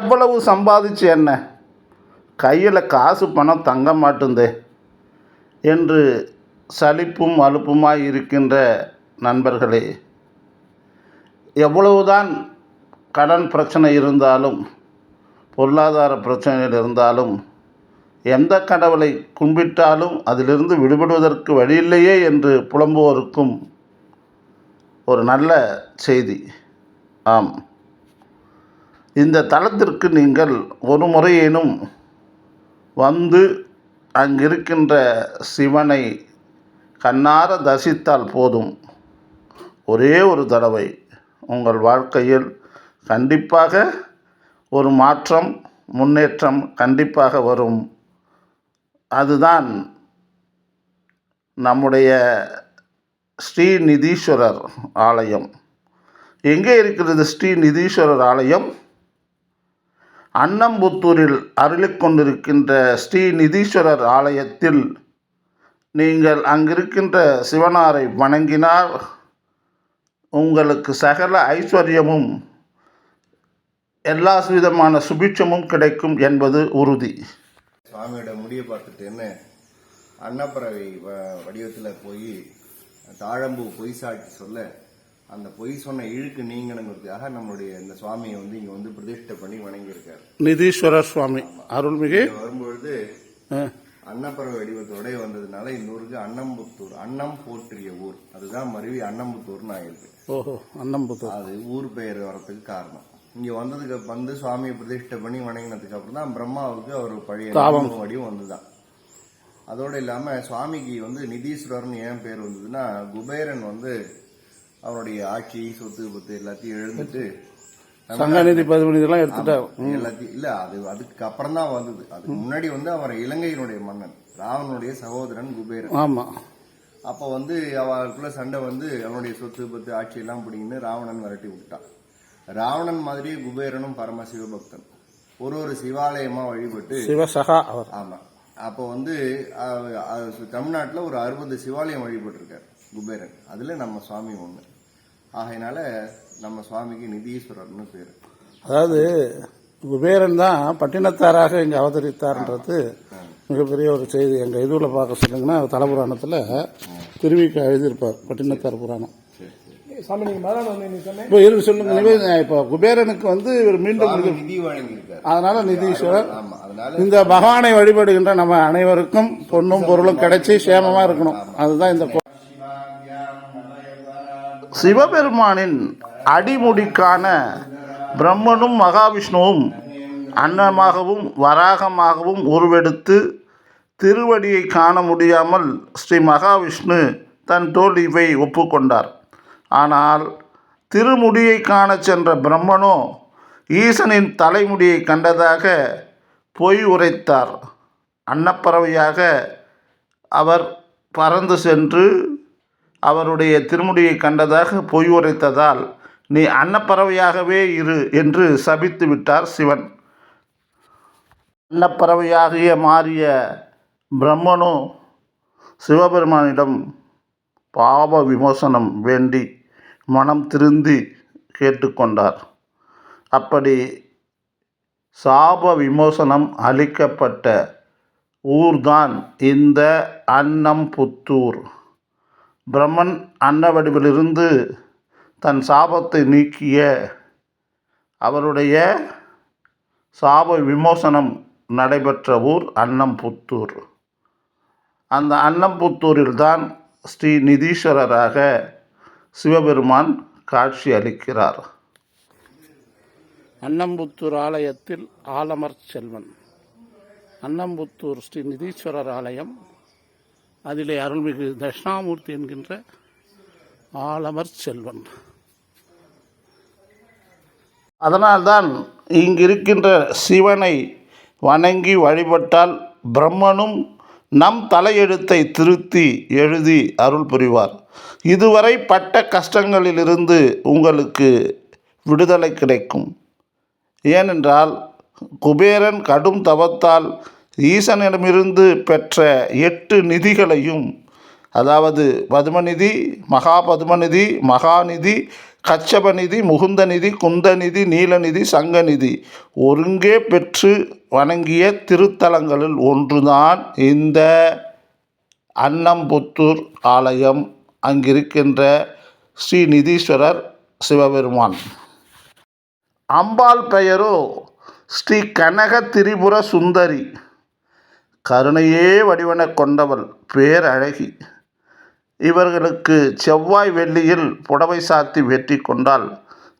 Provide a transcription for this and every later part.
எவ்வளவு சம்பாதிச்சு என்ன, கையில் காசு பணம் தங்க மாட்டுந்தே என்று சலிப்பும் அலுப்புமாய் இருக்கின்ற நண்பர்களே, எவ்வளவுதான் கடன் பிரச்சனை இருந்தாலும், பொருளாதார பிரச்சனைகள் இருந்தாலும், எந்த கடவுளை கும்பிட்டாலும் அதிலிருந்து விடுபடுவதற்கு வழியில்லையே என்று புலம்புவோருக்கும் ஒரு நல்ல செய்தி. ஆம், இந்த தலத்திற்கு நீங்கள் ஒரு முறையேனும் வந்து அங்கிருக்கின்ற சிவனை கண்ணார தரிசித்தால் போதும். ஒரே ஒரு தடவை உங்கள் வாழ்க்கையில் கண்டிப்பாக ஒரு மாற்றம், முன்னேற்றம் கண்டிப்பாக வரும். அதுதான் நம்முடைய ஸ்ரீநிதீஸ்வரர் ஆலயம். எங்கே இருக்கிறது ஸ்ரீநிதீஸ்வரர் ஆலயம்? அன்னம்புத்தூரில் அருளிக்கொண்டிருக்கின்ற ஸ்ரீநிதீஸ்வரர் ஆலயத்தில் நீங்கள் அங்கிருக்கின்ற சிவனாரை வணங்கினால் உங்களுக்கு சகல ஐஸ்வர்யமும் எல்லா விதமான சுபிட்சமும் கிடைக்கும் என்பது உறுதி. சுவாமியோட முடியை பார்த்துட்டு என்ன அன்னப்பறவை வடிவத்தில் போய் தாழம்பூ பொய் சாட்சி சொல்ல, அந்த பொய் சொன்ன இழுக்கு நீங்கணுங்கிறதுக்காக நம்மளுடைய இந்த சுவாமியை இங்க பிரதிஷ்டை பண்ணி வணங்கியிருக்காரு. நிதீஸ்வரர் சுவாமி அருள்மிகு வரும்பொழுது அன்னப்பறவை வடிவத்தோட வந்ததுனால இந்த ஊருக்கு அன்னம்புத்தூர், அன்னம் போற்றிய ஊர், அதுதான் மருவி அன்னம்புத்தூர்னு ஆயிருக்கு. ஓஹோ, அன்னம்புத்தூர் அது ஊர் பெயர் வரத்துக்கு காரணம். இங்க வந்ததுக்கு சுவாமியை பிரதிஷ்டை பண்ணி வணங்கினதுக்கு அப்புறம் தான் பிரம்மாவுக்கு அவர் பழைய வடிவம் வந்துதான். அதோடு இல்லாம சுவாமிக்கு நிதீஸ்வரர்னு ஏன் பேர் வந்ததுன்னா, குபேரன் அவருடைய ஆட்சி சொத்து பத்து எல்லாத்தையும் எழுந்துட்டு சங்கநிதி பதிமூணு எடுத்துட்டார் எல்லாத்தையும். இல்ல, அதுக்கு அப்புறம் தான் வந்தது. அதுக்கு முன்னாடி அவர் இலங்கையினுடைய மன்னன், ராவனுடைய சகோதரன் குபேரன். ஆமா. அப்ப அவருக்குள்ள சண்டை அவனுடைய சொத்து பத்து ஆட்சி எல்லாம் பிடிங்கன்னு ராவணன் விரட்டி விட்டான். ராவணன் மாதிரியே குபேரனும் பரம சிவபக்தன், ஒரு சிவாலயமா வழிபட்டு சிவசகா. ஆமா. அப்போ தமிழ்நாட்டில் ஒரு 60 சிவாலயம் வழிபட்டிருக்காரு குபேரன். அதுல நம்ம சுவாமி ஒண்ணு. ஆகையினால நம்ம சுவாமிக்கு நிதீஸ்வரர்னு பேரு. அதாவது குபேரன் தான் பட்டினத்தாராக இங்க அவதரித்தார்ன்றது மிகப்பெரிய ஒரு செய்தி. எங்க இதுல பார்க்க சொல்லுங்கன்னா தலபுராணத்துல திருவிக்கா எழுதியிருப்பார், பட்டினத்தார் புராணம். சொல்லுங்க. இப்ப குபேரனுக்கு இவர் மீண்டும் நிதி வழங்கியிருக்காரு, அதனால நிதீஸ்வரர். இந்த பகவானை வழிபடுகின்ற நம்ம அனைவருக்கும் பொன்னும் பொருளும் கிடைச்சி சேமமா இருக்கணும். அதுதான் இந்த சிவபெருமானின் அடிமுடிக்கான பிரம்மனும் மகாவிஷ்ணுவும் அன்னமாகவும் வராகமாகவும் உருவெடுத்து திருவடியை காண முடியாமல் ஸ்ரீ மகாவிஷ்ணு தன் தோல்வியை ஒப்புக்கொண்டார். ஆனால் திருமுடியை காண சென்ற பிரம்மனோ ஈசனின் தலைமுடியை கண்டதாக பொய் உரைத்தார். அன்னப்பறவையாக அவர் பறந்து சென்று அவருடைய திருமுடியை கண்டதாக பொய் உரைத்ததால் நீ அன்னப்பறவையாகவே இரு என்று சபித்து விட்டார் சிவன். அன்னப்பறவையாகிய மாறிய பிரம்மனோ சிவபெருமானிடம் பாவ விமோசனம் வேண்டி மனம் திருந்தி கேட்டுக்கொண்டார். அப்படி சாப விமோசனம் அளிக்கப்பட்ட ஊர்தான் இந்த அன்னம்புத்தூர். பிரம்மன் அன்ன வடிவிலிருந்து தன் சாபத்தை நீக்கிய அவருடைய சாப விமோசனம் நடைபெற்ற ஊர் அன்னம்புத்தூர். அந்த அன்னம்புத்தூரில்தான் ஸ்ரீ நிதீஸ்வரராக சிவபெருமான் காட்சி அளிக்கிறார். அன்னம்புத்தூர் ஆலயத்தில் ஆலமர் செல்வன். அன்னம்புத்தூர் ஸ்ரீ நிதீஸ்வரர் ஆலயம், அதிலே அருள்மிகு தட்சிணாமூர்த்தி என்கின்ற ஆலமர் செல்வன். அதனால்தான் இங்கிருக்கின்ற சிவனை வணங்கி வழிபட்டால் பிரம்மனும் நம் தலையெழுத்தை திருத்தி எழுதி அருள் புரிவார். இதுவரை பட்ட கஷ்டங்களிலிருந்து உங்களுக்கு விடுதலை கிடைக்கும். ஏனென்றால் குபேரன் கடும் தவத்தால் ஈசனிடமிருந்து பெற்ற 8 நிதிகளையும், அதாவது பதுமநிதி, மகாபதுமநிதி, மகாநிதி, கச்சபநிதி, முகுந்தநிதி, குந்தநிதி, நீலநிதி, சங்கநிதி ஒருங்கே பெற்று வணங்கிய திருத்தலங்களில் ஒன்றுதான் இந்த அன்னம்புத்தூர் ஆலயம். அங்கிருக்கின்ற ஸ்ரீ நிதீஸ்வரர் சிவபெருமான். அம்பாள் பெயரோ ஸ்ரீ கனக திரிபுர சுந்தரி. கருணையே வடிவன கொண்டவள், பேரழகி. இவர்களுக்கு செவ்வாய் வெள்ளியில் புடவை சாத்தி வெற்றி கொண்டால்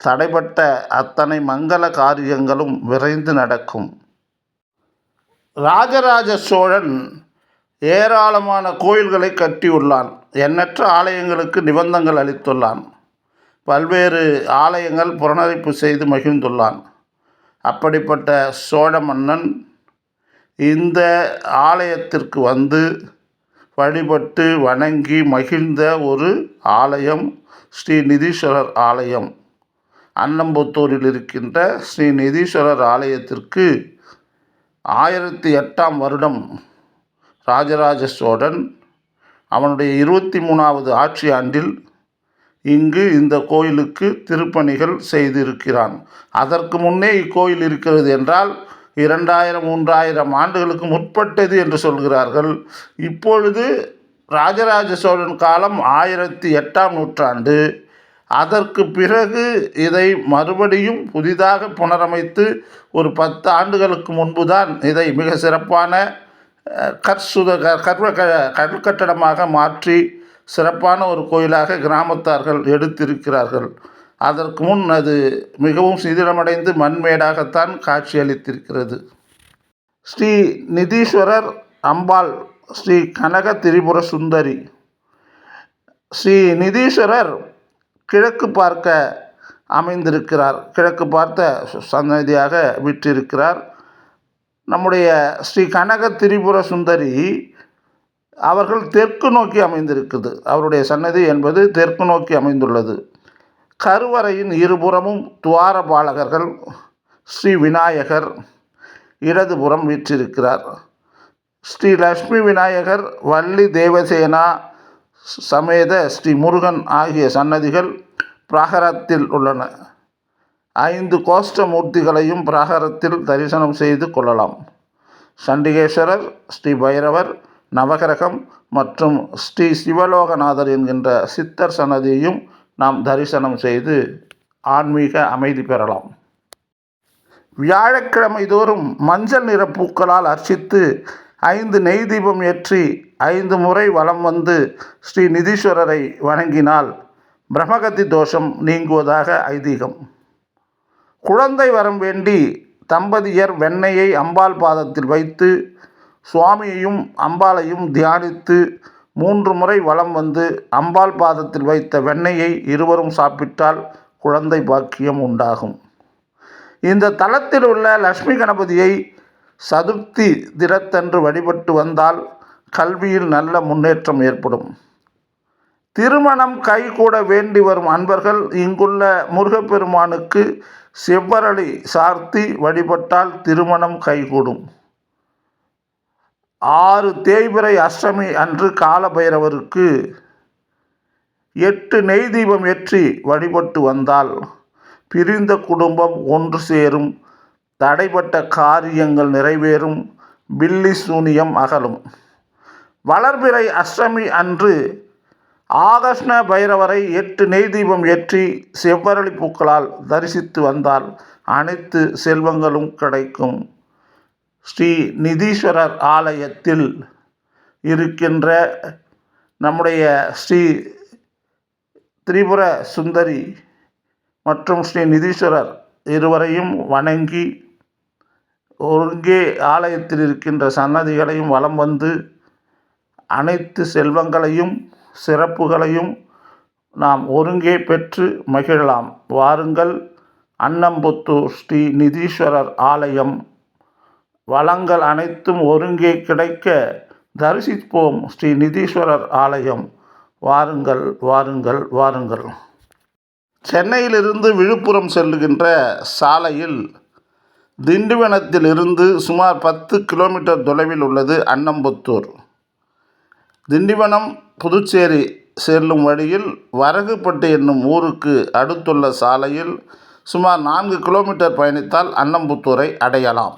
தடைப்பட்ட அத்தனை மங்கள காரியங்களும் விரைந்து நடக்கும். ராஜராஜ சோழன் ஏராளமான கோயில்களை கட்டியுள்ளான். எண்ணற்ற ஆலயங்களுக்கு நிபந்தங்கள் அளித்துள்ளான். பல்வேறு ஆலயங்கள் புனரமைப்பு செய்து மகிழ்ந்துள்ளான். அப்படிப்பட்ட சோழ மன்னன் இந்த ஆலயத்திற்கு வந்து வழிபட்டு வணங்கி மகிழ்ந்த ஒரு ஆலயம் ஸ்ரீ நிதீஸ்வரர் ஆலயம். அன்னம்புத்தூரில் இருக்கின்ற ஸ்ரீ நிதீஸ்வரர் ஆலயத்திற்கு 1008ஆம் வருடம் ராஜராஜ சோழன் அவனுடைய 23வது ஆட்சி ஆண்டில் இங்கு இந்த கோயிலுக்கு திருப்பணிகள் செய்திருக்கிறான். அதற்கு முன்னே இக்கோயில் இருக்கிறது என்றால் 2000-3000 ஆண்டுகளுக்கு முற்பட்டது என்று சொல்கிறார்கள். இப்பொழுது ராஜராஜ சோழன் காலம் 1008ஆம் நூற்றாண்டு. அதற்கு பிறகு இதை மறுபடியும் புதிதாக புனரமைத்து ஒரு 10 ஆண்டுகளுக்கு முன்புதான் இதை மிக சிறப்பான கற்கட்டடமாக மாற்றி சிறப்பான ஒரு கோயிலாக கிராமத்தார்கள் எடுத்திருக்கிறார்கள். அதற்கு முன் அது மிகவும் சிதிலமடைந்து மண்மேடாகத்தான் காட்சியளித்திருக்கிறது. ஸ்ரீ நிதீஸ்வரர் அம்பாள் ஸ்ரீ கனக திரிபுர சுந்தரி. ஸ்ரீ நிதீஸ்வரர் கிழக்கு பார்க்க அமைந்திருக்கிறார். கிழக்கு பார்த்த சன்னதியாக விற்றிருக்கிறார். நம்முடைய ஸ்ரீ கனக திரிபுர சுந்தரி அவர்கள் தெற்கு நோக்கி அமைந்திருக்குது. அவருடைய சன்னதி என்பது தெற்கு நோக்கி அமைந்துள்ளது. கருவறையின் இருபுறமும் துவாரபாலகர்கள். ஸ்ரீ விநாயகர் இடதுபுறம் வீற்றிருக்கிறார். ஸ்ரீ லட்சுமி விநாயகர், வள்ளி தேவசேனா சமேத ஸ்ரீ முருகன் ஆகிய சன்னதிகள் பிராகாரத்தில் உள்ளன. 5 கோஷ்ட மூர்த்திகளையும் பிராகாரத்தில் தரிசனம் செய்து கொள்ளலாம். சண்டிகேஸ்வரர், ஸ்ரீ பைரவர், நவகிரகம் மற்றும் ஸ்ரீ சிவலோகநாதர் என்கின்ற சித்தர் சன்னதியையும் நாம் தரிசனம் செய்து ஆன்மீக அமைதி பெறலாம். வியாழக்கிழமை தோறும் மஞ்சள் நிற பூக்களால் அர்ச்சித்து 5 நெய் தீபம் ஏற்றி 5 முறை வலம் வந்து ஸ்ரீ நிதீஸ்வரரை வணங்கினால் பிரம்மகத்தி தோஷம் நீங்குவதாக ஐதீகம். குழந்தை வரம் வேண்டி தம்பதியர் வெண்ணெயை அம்பாள் பாதத்தில் வைத்து சுவாமியையும் அம்பாளையும் தியானித்து 3 முறை வலம் வந்து அம்பாள் பாதத்தில் வைத்த வெண்ணெயை இருவரும் சாப்பிட்டால் குழந்தை பாக்கியம் உண்டாகும். இந்த தலத்தில் உள்ள லட்சுமி கணபதியை சதுர்த்தி தினத்தன்று வழிபட்டு வந்தால் கல்வியில் நல்ல முன்னேற்றம் ஏற்படும். திருமணம் கைகூட வேண்டி வரும் அன்பர்கள் இங்குள்ள முருகப்பெருமானுக்கு செவ்வரளி சார்த்தி வழிபட்டால் திருமணம் கைகூடும். 6 தேய்பிறை அஷ்டமி அன்று காலபைரவருக்கு 8 நெய் தீபம் ஏற்றி வழிபட்டு வந்தால் பிரிந்த குடும்பம் ஒன்று சேரும், தடைப்பட்ட காரியங்கள் நிறைவேறும், பில்லி சூனியம் அகலும். வளர்பிறை அஷ்டமி அன்று ஆகஸ்ன பைரவரை 8 நெய் தீபம் ஏற்றி செவ்வரளி பூக்களால் தரிசித்து வந்தால் அனைத்து செல்வங்களும் கிடைக்கும். ஸ்ரீ நிதீஸ்வரர் ஆலயத்தில் இருக்கின்ற நம்முடைய ஸ்ரீ திரிபுர சுந்தரி மற்றும் ஸ்ரீ நிதீஸ்வரர் இருவரையும் வணங்கி ஒருங்கே ஆலயத்தில் இருக்கின்ற சன்னதிகளையும் வலம் வந்து அனைத்து செல்வங்களையும் சிறப்புகளையும் நாம் ஒருங்கே பெற்று மகிழலாம். வாருங்கள், அன்னம்புத்தூர் ஸ்ரீ நிதீஸ்வரர் ஆலயம். வளங்கள் அனைத்தும் ஒருங்கே கிடைக்க தரிசிப்போம் ஸ்ரீ நிதீஸ்வரர் ஆலயம். வாருங்கள், வாருங்கள், வாருங்கள். சென்னையிலிருந்து விழுப்புரம் செல்லுகின்ற சாலையில் திண்டிவனத்திலிருந்து சுமார் 10 கிலோமீட்டர் தொலைவில் உள்ளது அன்னம்புத்தூர். திண்டிவனம் புதுச்சேரி செல்லும் வழியில் வரகுப்பட்டு என்னும் ஊருக்கு அடுத்துள்ள சாலையில் சுமார் 4 கிலோமீட்டர் பயணித்தால் அன்னம்புத்தூரை அடையலாம்.